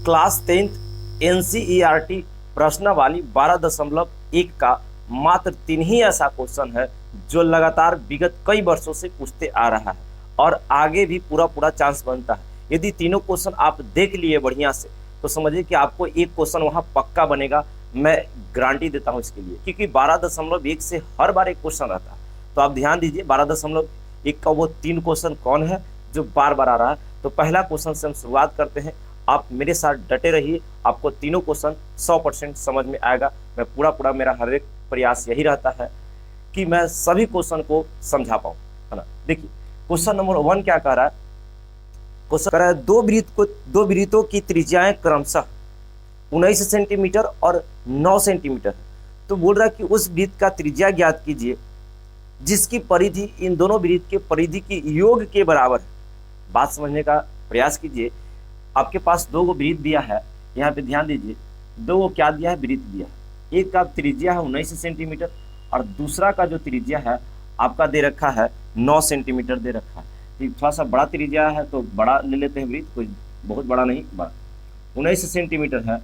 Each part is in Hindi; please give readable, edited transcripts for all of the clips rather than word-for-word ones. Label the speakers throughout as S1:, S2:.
S1: क्लास 10th NCERT प्रश्नावली 12.1 का मात्र 3 ही ऐसा क्वेश्चन है जो लगातार विगत कई वर्षों से पूछते आ रहा है और आगे भी पूरा चांस बनता है। यदि तीनों क्वेश्चन आप देख लिए बढ़िया से तो समझिए कि आपको एक क्वेश्चन वहां पक्का बनेगा, मैं गारंटी देता हूं इसके लिए, क्योंकि 12.1 से हर बार एक क्वेश्चन रहता है। तो आप ध्यान दीजिए 12.1 का वो 3 क्वेश्चन कौन है जो बार बार आ रहा है। तो पहला क्वेश्चन से हम शुरुआत करते हैं, आप मेरे साथ डटे रहिए, आपको तीनों क्वेश्चन 100% समझ में आएगा। मैं पूरा मेरा हर एक प्रयास यही रहता है कि मैं सभी क्वेश्चन को समझा पाऊं, है ना। देखिए क्वेश्चन नंबर 1 क्या कह रहा है, क्वेश्चन कह रहा है दो वृत्तों की त्रिज्याएं क्रमशः 19 सेंटीमीटर और 9 सेंटीमीटर है। तो बोल रहा है कि उस वृत्त का त्रिज्या ज्ञात कीजिए जिसकी परिधि इन दोनों वृत्त के परिधि की योग के बराबर है। बात समझने का प्रयास कीजिए। आपके पास 2 वृत्त दिया है, यहाँ पे ध्यान दीजिए, 2 क्या दिया है, वृत्त दिया है। एक का त्रिज्या है 19 सेंटीमीटर और दूसरा का जो त्रिज्या है आपका दे रखा है 9 सेंटीमीटर दे रखा है। थोड़ा सा बड़ा त्रिज्या है तो बड़ा ले लेते हैं वृत्त, कोई बहुत बड़ा नहीं, बड़ा 19 सेंटीमीटर है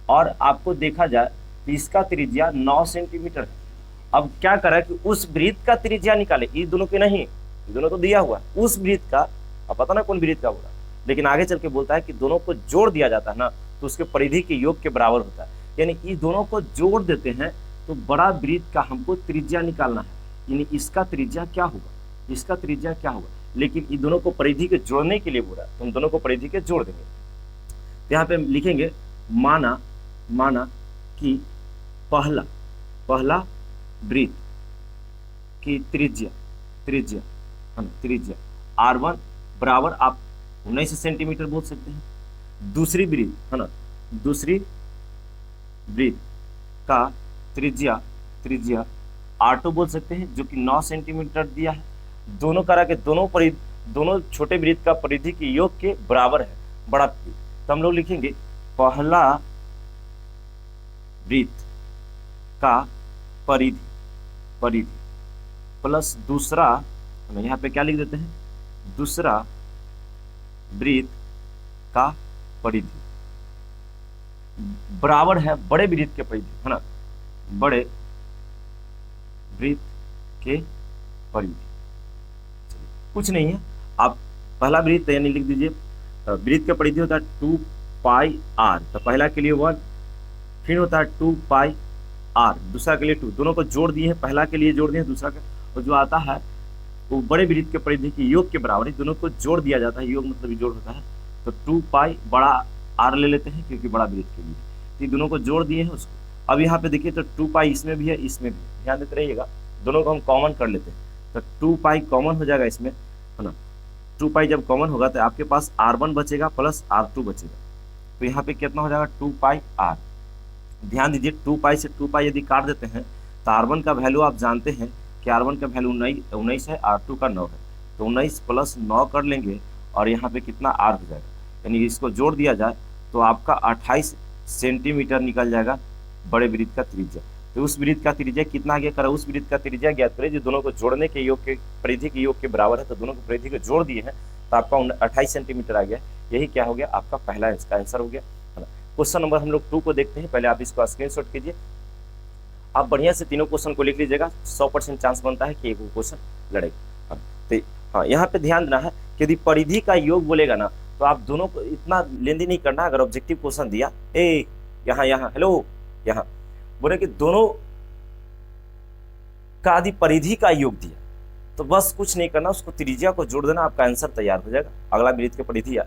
S1: और आपको देखा जाए तो इसका त्रिज्या 9 सेंटीमीटर है। अब क्या करा कि उस वृत्त का त्रिज्या निकाले, ये दोनों के नहीं, ये दोनों तो दिया हुआ है, उस वृत्त का, अब पता ना कौन वृत्त का बोला, लेकिन आगे चल के बोलता है कि दोनों को जोड़ दिया जाता है ना तो उसके परिधि के योग के बराबर होता है। यानी ये दोनों को जोड़ देते हैं तो बड़ा वृत्त का हमको त्रिज्या निकालना है, यानी इसका त्रिज्या क्या होगा, इसका त्रिज्या क्या होगा, लेकिन इन दोनों को परिधि के जोड़ने के लिए बोला तो हम दोनों को परिधि के जोड़ देंगे। तो यहाँ पे लिखेंगे माना कि पहला वृत्त की त्रिज्या R1 बराबर आप 19 सेंटीमीटर बोल सकते हैं। दूसरी वृत्त है ना, दूसरी वृत्त का त्रिज्या R2 बोल सकते हैं जो कि 9 सेंटीमीटर दिया है। दोनों करा के दोनों छोटे वृत्त का परिधि के योग के बराबर है बड़ा वृत्त। तो हम लोग लिखेंगे पहला वृत्त का परिधि प्लस दूसरा, यहाँ पे क्या लिख देते हैं, दूसरा वृत्त का परिधि बराबर है बड़े वृत्त के परिधि, है ना, बड़े वृत्त के परिधि। कुछ नहीं है, आप पहला वृत्त यानी लिख दीजिए वृत्त का परिधि होता है 2 पाई r, तो पहला के लिए 1, फिर होता है 2 पाई r, दूसरा के लिए 2, दोनों को जोड़ दिए हैं, पहला के लिए जोड़ दिए हैं, दूसरा का, और जो आता है वो बड़े वृत्त के परिधि के योग के बराबर है, दोनों को जोड़ दिया जाता है, योग मतलब जोड़ होता है। तो 2 पाई बड़ा r ले लेते हैं क्योंकि बड़ा वृत्त के लिए, तो दोनों को जोड़ दिए हैं उसको। अब यहाँ पे देखिए तो 2 पाई इसमें भी है, इसमें भी, ध्यान देते रहिएगा, दोनों को हम कॉमन कर लेते हैं तो 2 पाई कॉमन हो जाएगा इसमें, है ना। 2 पाई जब कॉमन होगा तो आपके पास R1 बचेगा प्लस R2 बचेगा, तो यहाँ पे कितना हो जाएगा 2 पाई r। ध्यान दीजिए 2 पाई से 2 पाई यदि काट देते हैं तो R1 का वैल्यू आप जानते हैं कि R1 का वैल्यू 19 है, R2 का 9 है, तो 19 प्लस 9 कर लेंगे और यहाँ पे कितना R हो जाएगा, यानी इसको जोड़ दिया जाए तो आपका 28 सेंटीमीटर निकल जाएगा बड़े वृत्त का त्रिज्या। तो उस वृत्त का त्रिज्या कितना आ गया, करा उस वृत्त का त्रिज्या ज्ञात करें जो दोनों को जोड़ने के योग के परिधि के योग के बराबर है, तो दोनों को परिधि को जोड़ दिए हैं तो आपका 28 सेंटीमीटर आ गया। यही क्या हो गया, आपका पहला इसका आंसर हो गया, है ना। क्वेश्चन नंबर हम लोग 2 को देखते हैं, पहले आप इसको स्क्रीनशॉट कीजिए, आप बढ़िया से तीनों क्वेश्चन को लिख लीजिएगा, 100% चांस बनता है कि एक क्वेश्चन लड़ेगा। तो हाँ, यहाँ पे ध्यान देना है कि यदि परिधि का योग बोलेगा ना तो आप दोनों को इतना लेंदी नहीं करना। अगर ऑब्जेक्टिव क्वेश्चन दिया यहाँ हेलो, यहाँ बोले कि दोनों का यदि परिधि का योग दिया तो बस कुछ नहीं करना, उसको त्रिज्या को जोड़ देना, आपका आंसर तैयार हो जाएगा, अगला वृत्त के परिधि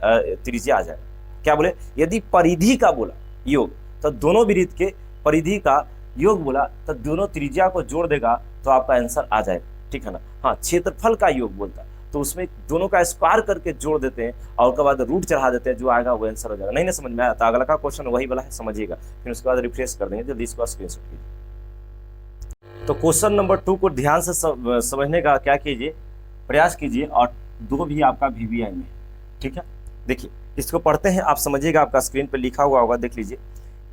S1: त्रिज्या आ जाएगा। क्या बोले, यदि परिधि का बोला योग तो दोनों वृत्त के परिधि का योग बोला तो दोनों त्रिज्या को जोड़ देगा तो आपका आंसर आ जाएगा, ठीक है ना। हाँ, क्षेत्रफल का योग बोलता तो उसमें दोनों का स्क्वायर करके जोड़ देते हैं और उसके बाद रूट चढ़ा देते हैं, जो आएगा वो आंसर हो जाएगा। नहीं ना समझ में आया तो अगला का क्वेश्चन वही वाला है, समझिएगा, फिर उसके बाद रिफ्रेश कर देंगे, जल्दी इसको स्क्रीनशॉट कीजिए। तो क्वेश्चन नंबर 2 को ध्यान से समझने का क्या कीजिए, प्रयास कीजिए, और 2 भी आपका VVI में, ठीक है। देखिए इसको पढ़ते हैं, आप समझिएगा, आपका स्क्रीन पर लिखा हुआ होगा, देख लीजिए।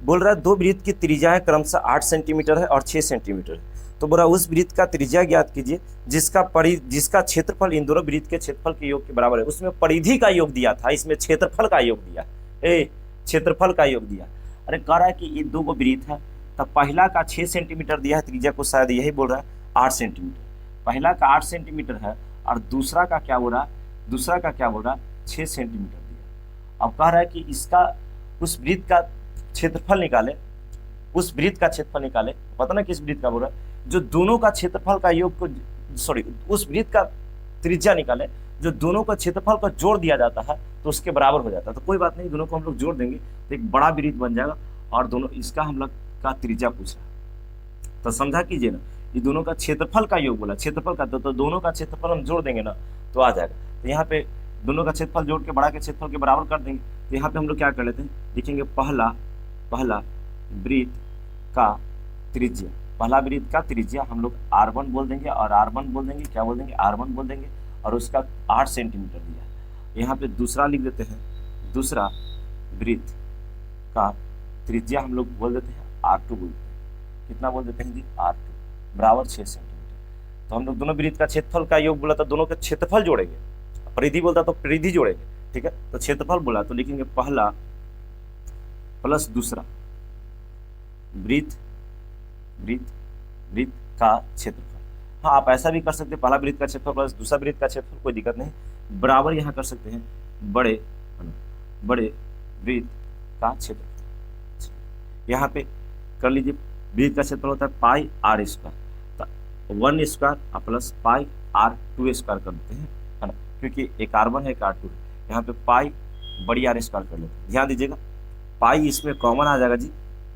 S1: बोल रहा है 2 वृत्त की त्रिज्याएं क्रमशः 8 सेंटीमीटर है और 6 सेंटीमीटर है। तो बोला उस वृत्त का त्रिज्या ज्ञात कीजिए जिसका क्षेत्रफल इन दोनों वृत्त के क्षेत्रफल के योग के बराबर है। उसमें परिधि का योग दिया था, इसमें क्षेत्रफल का योग दिया है। क्षेत्रफल का योग दिया। अरे कह रहा है कि ये दो गो वृत्त है, तब पहला का 6 सेंटीमीटर दिया है त्रिज्या को, शायद यही बोल रहा है 8 सेंटीमीटर। पहला का 8 सेंटीमीटर है और दूसरा का क्या बोल रहा है, 6 सेंटीमीटर दिया। अब कह रहा है कि इसका उस वृत्त का क्षेत्रफल निकाले, पता ना किस वृत्त का बोल रहा है, जो दोनों का क्षेत्रफल का योग को, उस वृत्त का त्रिज्या निकाले जो दोनों का क्षेत्रफल का जोड़ दिया जाता है तो उसके बराबर हो जाता है। तो कोई बात नहीं, दोनों को हम लोग जोड़ देंगे तो एक बड़ा वृत्त बन जाएगा, और दोनों इसका हम लोग का त्रिज्या पूछ रहा है। तो समझा कीजिए ना, ये दोनों का क्षेत्रफल का योग बोला, क्षेत्रफल का, तो दोनों का क्षेत्रफल हम जोड़ देंगे ना तो आ जाएगा। तो यहाँ पे दोनों का क्षेत्रफल जोड़ के बड़ा के क्षेत्रफल के बराबर कर देंगे। तो यहाँ पे हम लोग क्या कर लेते हैं, लिखेंगे पहला वृत्त का त्रिज्या, पहला वृत्त का त्रिज्या हम लोग r1 बोल देंगे, और r1 बोल देंगे, क्या बोल देंगे, r1 बोल देंगे, और उसका 8 सेंटीमीटर दिया है। यहाँ पे दूसरा लिख देते हैं, दूसरा वृत्त का त्रिज्या हम लोग बोल देते हैं r2 बोलते हैं, कितना बोल देते हैं जी, r2 बराबर 6 सेंटीमीटर। तो हम लोग दोनों वृत्त का क्षेत्रफल का योग बोला तो दोनों का क्षेत्रफल जोड़ेंगे, परिधि बोलता तो परिधि जोड़ेंगे, ठीक है। तो क्षेत्रफल बोला तो लिखेंगे पहला प्लस दूसरा वृत्त का क्षेत्रफल। हाँ, आप ऐसा भी कर सकते हैं, पहला वृत्त का क्षेत्रफल प्लस दूसरा वृत्त का क्षेत्रफल, कोई दिक्कत नहीं, बराबर यहाँ कर सकते हैं बड़े वृत्त का क्षेत्रफल। यहाँ पे कर लीजिए, वृत्त का क्षेत्रफल होता है पाई आर स्क्वायर, तो 1 square plus pi r2 square कर देते हैं, है ना, क्योंकि एक r1 है एक r2 है। यहाँ पे पाई बड़ी आर स्क्वायर कर लेते हैं। ध्यान दीजिएगा, पाई इसमें कॉमन आ जाएगा जी,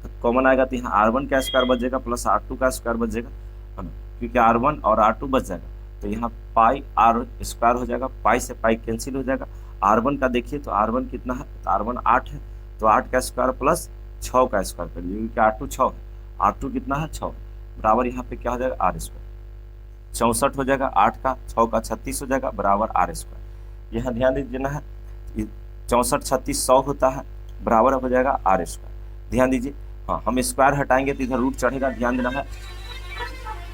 S1: तो कॉमन आएगा तो यहाँ r1 का स्क्वायर बच जाएगा प्लस r2 का स्क्वायर बच जाएगा, है ना, क्योंकि r1 और r2 बच जाएगा। तो यहाँ पाई r स्क्वायर हो जाएगा, पाई से पाई कैंसिल हो जाएगा। r1 का देखिए तो r1 कितना है, तो r1 8 है, तो 8 का स्क्वायर प्लस 6 का स्क्वायर कर लीजिए, क्योंकि r2 6 है, r2 कितना है 6 बराबर यहाँ पे क्या हो जाएगा r स्क्वायर, 64 हो जाएगा, 8 का 6 का 36 हो जाएगा बराबर r स्क्वायर। यहाँ ध्यान दीजिए ना, 64 36 100 होता है, बराबर हो जाएगा r स्क्वायर। ध्यान दीजिए, हाँ, हम स्क्वायर हटाएंगे तो इधर रूट चढ़ेगा, ध्यान देना है।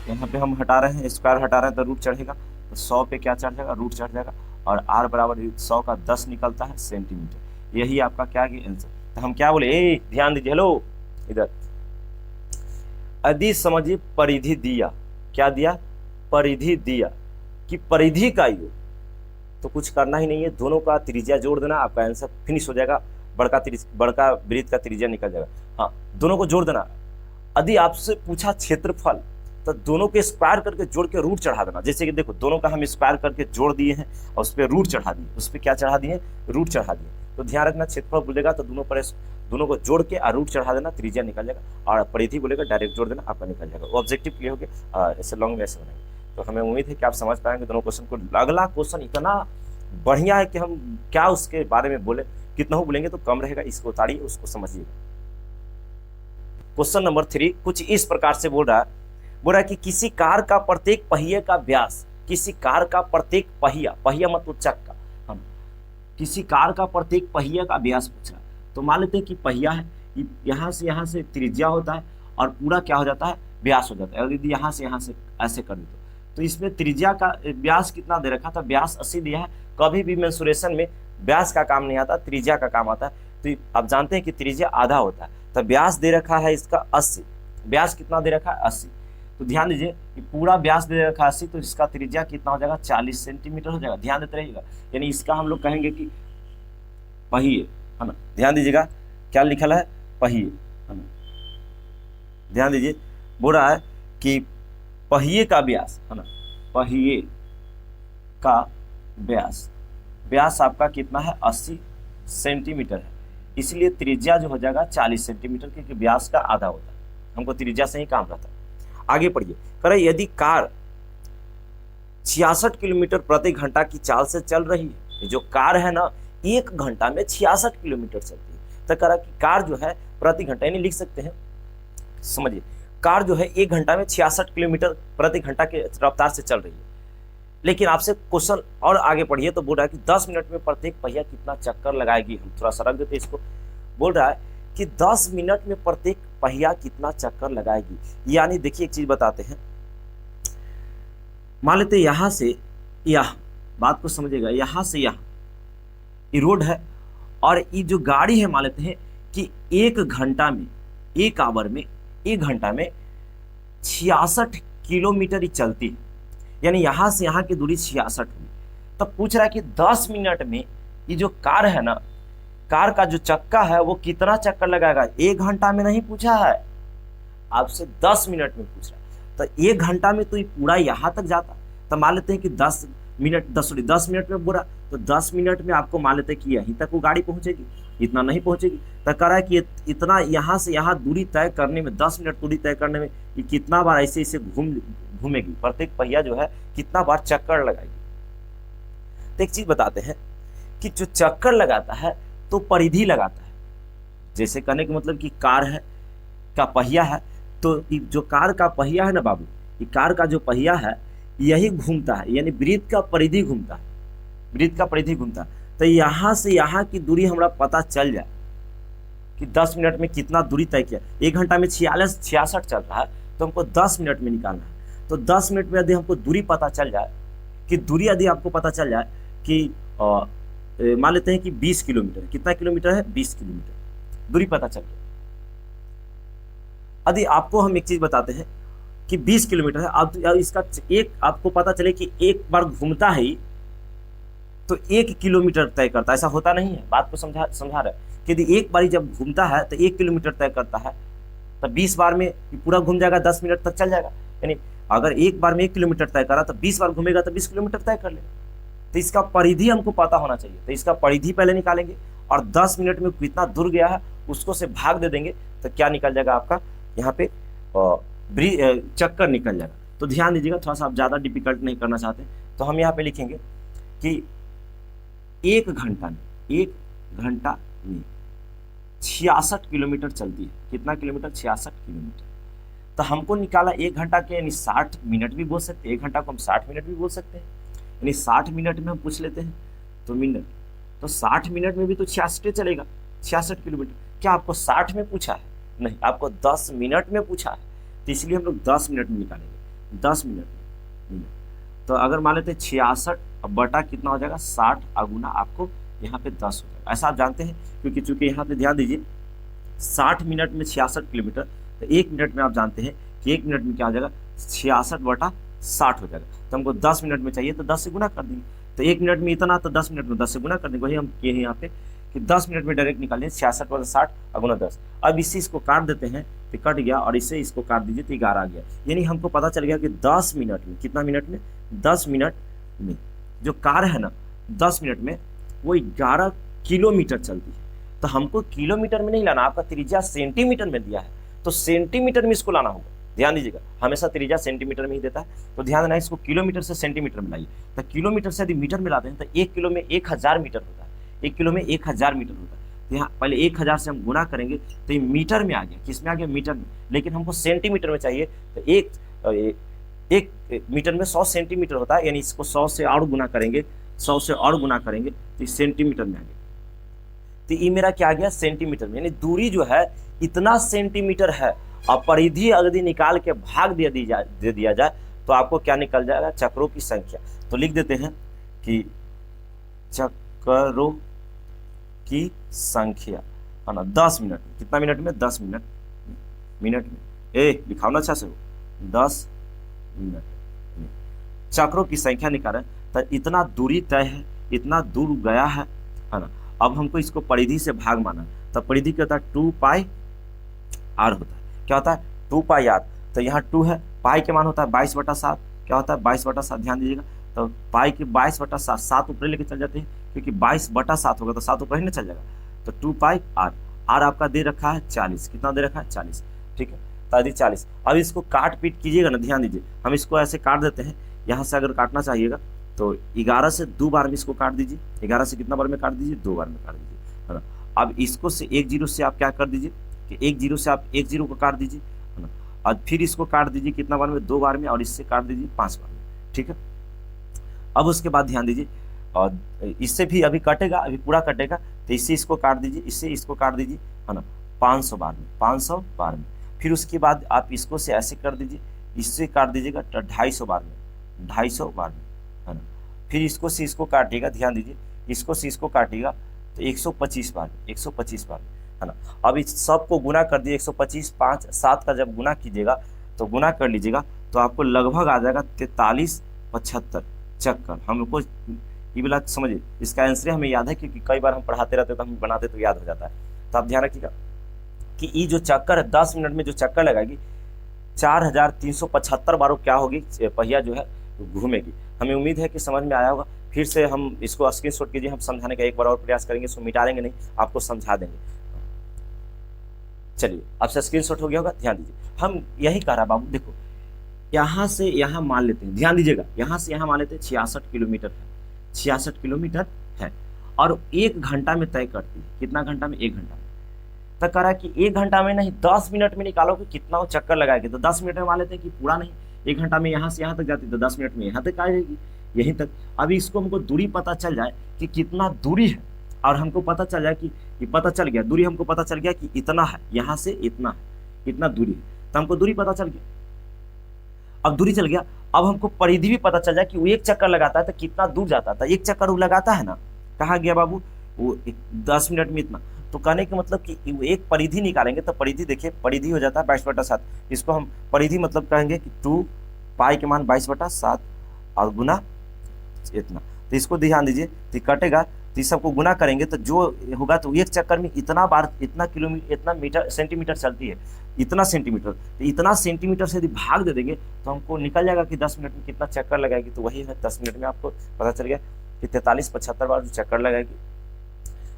S1: यहाँ पे हम हटा रहे हैं, स्क्वायर हटा रहे हैं तो रूट चढ़ेगा, तो 100 पे क्या चढ़ जाएगा, रूट चढ़ जाएगा, और r बराबर 100 का 10 निकलता है सेंटीमीटर। यही आपका क्या कि आंसर। तो हम क्या बोले, ध्यान दीजिए, हेलो इधर, यदि समझिए परिधि दिया, क्या दिया, परिधि दिया कि परिधि का योग, तो कुछ करना ही नहीं है, दोनों का त्रिज्या जोड़ देना, आपका आंसर फिनिश हो जाएगा, बड़का वृत्त का त्रिज्या निकल जाएगा। हाँ, दोनों को जोड़ देना। यदि आपसे पूछा क्षेत्रफल, तो दोनों के स्क्वायर करके जोड़ के रूट चढ़ा देना। जैसे कि देखो, दोनों का हम स्क्वायर करके जोड़ दिए हैं और उस पर रूट चढ़ा दिए, उस पर क्या चढ़ा दिए, रूट चढ़ा दिए। तो ध्यान रखना, क्षेत्रफल बोलेगा तो दोनों को जोड़ के रूट चढ़ा देना, त्रिज्या निकल जाएगा, और परिधि बोलेगा डायरेक्ट जोड़ देना, आपका निकल जाएगा। वो ऑब्जेक्टिव क्लियर हो गया, ऐसे लॉन्ग में ऐसे बनाएंगे। तो हमें उम्मीद है कि आप समझ पाएंगे दोनों क्वेश्चन को। अगला क्वेश्चन इतना बढ़िया है कि हम क्या उसके बारे में बोले, कितना हो बोलेंगे तो कम रहेगा, इसको उतारिए, उसको समझिएगा। क्वेश्चन नंबर 3 कुछ इस प्रकार से बोल रहा है कि किसी कार का प्रत्येक पहिए का व्यास, किसी कार का प्रत्येक पहिया मतलब चक्का, हम किसी कार का प्रत्येक पहिया का व्यास पूछ रहा है। तो मान लेते हैं कि पहिया है, यहाँ से त्रिज्या होता है और पूरा क्या हो जाता है, व्यास हो जाता है। यदि यहाँ से ऐसे कर दे तो इसमें त्रिज्या का व्यास कितना दे रखा था, व्यास 80 दिया है। कभी भी मेंसुरेशन में व्यास का काम नहीं आता, त्रिज्या का काम आता है। तो आप जानते हैं कि त्रिज्या आधा होता है, तो व्यास दे रखा है इसका 80, व्यास कितना दे रखा है 80। तो ध्यान दीजिए कि पूरा व्यास दे रखा है 80, तो इसका त्रिज्या कितना हो जाएगा, 40 सेंटीमीटर हो जाएगा। ध्यान देते रहिएगा, यानी इसका हम लोग कहेंगे कि पहिए, है ना। ध्यान दीजिएगा क्या लिखल है, पहिए, है ना। ध्यान दीजिए, बोल रहा है कि पहिए का व्यास, है ना, पहिए का व्यास आपका कितना है, 80 सेंटीमीटर है। इसलिए त्रिज्या जो हो जाएगा 40 सेंटीमीटर, क्योंकि व्यास का आधा होता है, हमको त्रिज्या से ही काम रहता है। आगे पढ़िए, करें यदि कार 66 किलोमीटर प्रति घंटा की चाल से चल रही है, जो कार है ना 1 घंटा में 66 किलोमीटर चलती है, तो करा कि कार जो है प्रति घंटा, यानी लिख सकते हैं, समझिए, कार जो है 1 घंटा में 66 किलोमीटर प्रति घंटा के रफ्तार से चल रही है। लेकिन आपसे क्वेश्चन और आगे पढ़िए तो बोल रहा है कि 10 मिनट में प्रत्येक पहिया कितना चक्कर लगाएगी। हम थोड़ा सा रख देते इसको। बोल रहा है कि 10 मिनट में प्रत्येक पहिया कितना चक्कर लगाएगी। यानी देखिए, एक चीज बताते हैं, मान लेते यहां से यहां, बात को समझिएगा, यहां से यहां ये रोड है, और ये जो गाड़ी है मान लेते हैं कि एक आवर में 1 घंटा में 66 किलोमीटर ही चलती है, यानी यहाँ से यहाँ की दूरी 66 हुई। तब पूछ रहा है कि 10 मिनट में ये जो कार है ना, कार का जो चक्का है वो कितना चक्कर लगाएगा। 1 घंटा में नहीं पूछा है, आपसे 10 मिनट में पूछ रहा है। तो 1 घंटा में तो ये पूरा यहाँ तक जाता। तो मान लेते हैं कि 10 मिनट में बुरा, तो 10 मिनट में आपको मान लेते हैं कि यहीं तक वो गाड़ी पहुंचेगी, इतना नहीं पहुंचेगी। तो कह रहा है कि इतना यहाँ से यहाँ दूरी तय करने में, 10 मिनट दूरी तय करने में ये कितना बार ऐसे ऐसे घूमेगी, प्रत्येक पहिया जो है कितना बार चक्कर लगाएगी। तो एक चीज बताते हैं कि जो चक्कर लगाता है तो परिधि लगाता है। जैसे कहने का मतलब कि कार है का पहिया है, तो जो कार का पहिया है ना बाबू, ये कार का जो पहिया है यही घूमता है, यानी वृत्त का परिधि घूमता है, वृत्त का परिधि घूमता है। तो यहाँ से यहाँ की दूरी हमरा पता चल जाए कि 10 मिनट में कितना दूरी तय किया। 1 घंटा में 66 चल रहा है, तो हमको 10 मिनट में निकालना है। तो 10 मिनट में यदि हमको दूरी पता चल जाए कि दूरी यदि आपको पता चल जाए कि मान लेते हैं कि 20 किलोमीटर, कितना किलोमीटर है, 20 किलोमीटर दूरी पता चल गया। यदि आपको हम एक चीज बताते हैं कि 20 किलोमीटर है, अब इसका एक आपको पता चले कि एक बार घूमता है तो 1 किलोमीटर तय करता है, ऐसा होता नहीं है। बात को समझा रहा है कि यदि एक बार जब घूमता है तो 1 किलोमीटर तय करता है, तो 20 बार में पूरा घूम जाएगा, 10 मिनट तक चल जाएगा। यानी अगर एक बार में 1 किलोमीटर तय करा तो 20 बार घूमेगा तो 20 किलोमीटर तय कर लेगा। तो इसका परिधि हमको पता होना चाहिए। तो इसका परिधि पहले निकालेंगे और 10 मिनट में कितना दूर गया है उसको से भाग दे देंगे, तो क्या निकल जाएगा आपका यहाँ पे चक्कर निकल जाएगा। तो ध्यान दीजिएगा, थोड़ा सा आप ज़्यादा डिफिकल्ट नहीं करना चाहते तो हम यहाँ पे लिखेंगे कि 1 घंटा में 66 किलोमीटर चलती है। कितना किलोमीटर, 66 किलोमीटर। तो हमको निकाला 1 घंटा के, यानी 60 मिनट भी बोल सकते हैं, 1 घंटा को हम 60 मिनट भी बोल सकते हैं। यानी 60 मिनट में हम पूछ लेते हैं तो मिनट, तो 60 मिनट में भी तो 66 चलेगा, 66 किलोमीटर। क्या आपको 60 में पूछा है? नहीं, आपको 10 मिनट में पूछा है, तो इसलिए हम लोग 10 मिनट में निकालेंगे। 10 मिनट में तो अगर मान लेते हैं 66 बटा कितना हो जाएगा, 60 अगुना आपको यहाँ पे 10 हो जाएगा। ऐसा आप जानते हैं क्योंकि चूंकि यहाँ पे ध्यान दीजिए 60 मिनट में 66 किलोमीटर, तो 1 मिनट में आप जानते हैं कि 1 मिनट में क्या हो जाएगा, 66 बटा 60 हो जाएगा। तो हमको 10 मिनट में चाहिए तो 10 से गुना कर देंगे। तो 1 मिनट में इतना, तो 10 मिनट में 10 से गुना कर देंगे। वही हम किए हैं यहाँ पे कि 10 मिनट में डायरेक्ट निकालिए 66 बटा 60 अगुना 10। अब इससे इसको काट देते हैं तो कट गया, और इससे इसको काट दीजिए तो 11 आ गया। यानी हमको पता चल गया कि 10 मिनट में, कितना मिनट में, 10 मिनट में जो कार है ना 10 मिनट में वो 11 किलोमीटर चलती है। तो हमको किलोमीटर में नहीं लाना, आपका त्रिज्या सेंटीमीटर में दिया है तो सेंटीमीटर में इसको लाना होगा। ध्यान दीजिएगा, हमेशा त्रिज्या सेंटीमीटर में ही देता है, तो ध्यान देना इसको किलोमीटर से सेंटीमीटर में लाइए। तो किलोमीटर से यदि मीटर में लाते हैं तो 1 किलो में 1000 मीटर होता है, 1 किलो में 1000 मीटर होता है। तो यहाँ पहले 1000 से हम गुना करेंगे तो ये मीटर में आ गया। किस में आ गया, मीटर में। लेकिन हमको सेंटीमीटर में चाहिए, तो एक मीटर में 100 सेंटीमीटर होता है, यानी इसको 100 से और गुना करेंगे, 100 से और गुना करेंगे तो ये सेंटीमीटर में आ गया। तो ये मेरा क्या आ गया, सेंटीमीटर में। यानी दूरी जो है इतना सेंटीमीटर है, और परिधि अगर निकाल के भाग दे दिया जाए तो आपको क्या निकल जाएगा, चक्रों की संख्या। तो लिख देते हैं कि चक्रों की संख्या है ना 10 मिनट में। कितना मिनट में, 10 मिनट में। लिखाओ ना अच्छा से, 10 मिनट में चक्रों की संख्या निकालें तो इतना दूरी तय है, इतना दूर गया है ना। अब हमको इसको परिधि से भाग माना, तो परिधि क्या होता है, 2 पाई आर होता है। क्या होता है, 2 पाई आर। तो यहाँ 2 है, पाई के मान होता है 22/7। क्या होता है, 22/7। ध्यान दीजिएगा, तो पाई की 22/7, 7 ऊपर लेके चल जाते हैं क्योंकि 22/7 होगा तो 7 ऊपर ही ना चल जाएगा। तो 2 पाई आर, आर आपका दे रखा है 40। कितना दे रखा है, 40। ठीक है, तो यदि 40, अब इसको काट पीट कीजिएगा ना, ध्यान दीजिए हम इसको ऐसे काट देते हैं। यहाँ से अगर काटना चाहिएगा तो 11 से 2 बार में इसको काट दीजिए। 11 से कितना बार में काट दीजिए, 2 बार में काट दीजिए, है ना। अब इसको से 1 0 से आप क्या कर दीजिए कि 1 0 से आप 1 0 को काट दीजिए, है ना। और फिर इसको काट दीजिए कितना बार में, 2 बार में, और इससे काट दीजिए 5 बार में। ठीक है, अब उसके बाद ध्यान दीजिए, और इससे भी अभी कटेगा, अभी पूरा कटेगा, तो इससे इसको काट दीजिए, इससे इसको काट दीजिए, है ना, 500 बार में, 500 बार में। फिर उसके बाद आप इसको से ऐसे कर दीजिए, इससे काट दीजिएगा 250 बार में, 250 बार में, है ना। फिर इसको से इसको काटिएगा, ध्यान दीजिए, इसको से इसको काटिएगा तो 125 बार में, 125 बार में। है ना। अब इस सबको गुना कर दिए 125, 5, 7 का जब गुना कीजिएगा तो गुना कर लीजिएगा तो आपको लगभग आ जाएगा 4375 चक्कर। हमको ये वाला समझिए, इसका आंसर हमें याद है क्योंकि कई बार हम पढ़ाते रहते तो हम बनाते तो याद हो जाता है। तो आप ध्यान रखिएगा कि ये जो चक्कर है 10 मिनट में जो चक्कर लगाएगी 4375 बार क्या होगी, पहिया जो है घूमेगी। हमें उम्मीद है कि समझ में आया होगा। फिर से हम इसको स्क्रीनशॉट कीजिए, हम समझाने का एक बार और प्रयास करेंगे, इसको मिटा देंगे नहीं, आपको समझा देंगे। चलिए आपसे स्क्रीनशॉट हो गया होगा, ध्यान दीजिए। हम यही कह रहा बाबू, देखो यहाँ से यहाँ मान लेते हैं, ध्यान दीजिएगा, यहाँ से यहाँ मान लेते हैं 66 किलोमीटर है, 66 किलोमीटर है और 1 घंटा में तय करती है। कितना घंटा में? 1 घंटा में। तो कह रहा है कि 1 घंटा में नहीं 10 मिनट में निकालो कि कितना वो चक्कर लगाएगी। तो 10 मिनट में मान लेते हैं कि पूरा नहीं, 1 घंटा में यहाँ से यहाँ तक जाती तो 10 मिनट में यहाँ तक आ जाएगी, यहीं तक। अभी इसको हमको दूरी पता चल जाए कि कितना दूरी है और हमको पता चल जाए कि पता चल गया दूरी, हमको पता चल गया कि इतना है, यहाँ से इतना है, इतना दूरी है, तो हमको दूरी पता चल गया। अब दूरी चल गया, अब हमको परिधि भी पता चल जाए कि वो 1 चक्कर लगाता है तो कितना दूर जाता था। 1 चक्कर वो लगाता है ना, कहाँ गया बाबू, वो 10 मिनट में इतना। तो कहने का मतलब कि वो एक परिधि निकालेंगे तो परिधि देखिए, परिधि हो जाता है 22/7। इसको हम परिधि मतलब कहेंगे कि 2 पाई के मान 22/7 और गुना इतना। तो इसको ध्यान दीजिए, तो कटेगा, तो इस सबको गुना करेंगे तो जो होगा तो 1 चक्कर में इतना बार, इतना किलोमीटर, इतना मीटर, सेंटीमीटर चलती है, इतना सेंटीमीटर। तो इतना सेंटीमीटर से यदि भाग दे देंगे तो हमको निकल जाएगा कि 10 मिनट में कितना चक्कर लगाएगी। तो वही है 10 मिनट में आपको पता चल गया कि 4375 बार जो चक्कर लगाएगी।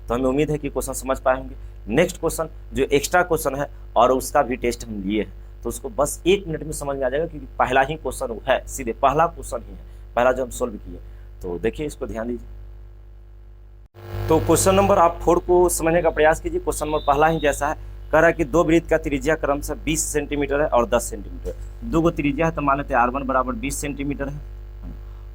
S1: तो हमें उम्मीद है कि क्वेश्चन समझ पाए होंगे। नेक्स्ट क्वेश्चन जो एक्स्ट्रा क्वेश्चन है और उसका भी टेस्ट हम लिए हैं, तो उसको बस 1 मिनट में समझ में आ जाएगा क्योंकि पहला ही क्वेश्चन है, सीधे पहला क्वेश्चन ही है, पहला जो हम सोल्व किए। तो देखिए इसको ध्यान दीजिए। तो क्वेश्चन नंबर आप 4 को समझने का प्रयास कीजिए। क्वेश्चन नंबर पहला ही जैसा है, कह रहा है कि 2 वृत्त का त्रिज्या क्रम से 20 सेंटीमीटर है और 10 सेंटीमीटर। 2 को त्रिज्या है तो मान लेते हैं R1 बराबर 20 सेंटीमीटर है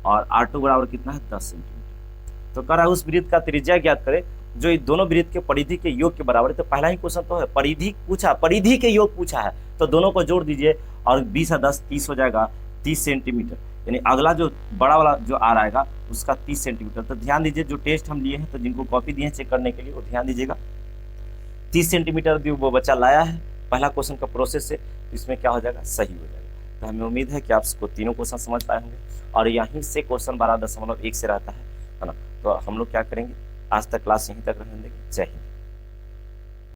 S1: और R2 बराबर कितना है, 10 सेंटीमीटर। तो कह रहा है उस वृत्त का त्रिज्या ज्ञात करे जो इन दोनों वृत्त के परिधि के योग के बराबर है। तो पहला ही क्वेश्चन तो है, परिधि पूछा, परिधि के योग पूछा है, तो दोनों को जोड़ दीजिए और 20 और 10 30 हो जाएगा, 30 सेंटीमीटर। यानी अगला जो बड़ा वाला जो आर आएगा उसका 30 सेंटीमीटर। तो ध्यान दीजिए, जो टेस्ट हम लिए हैं तो जिनको कॉपी दिए हैं चेक करने के लिए वो ध्यान दीजिएगा, 30 सेंटीमीटर वो बच्चा लाया है पहला क्वेश्चन का प्रोसेस से, तो इसमें क्या हो जाएगा, सही हो जाएगा। तो हमें उम्मीद है कि आप इसको तीनों क्वेश्चन समझ पाए होंगे और यहीं से क्वेश्चन 12.1 से रहता है ना। तो हम लोग क्या करेंगे, आज तक क्लास यहीं तक रहने देंगे। जय हिंद।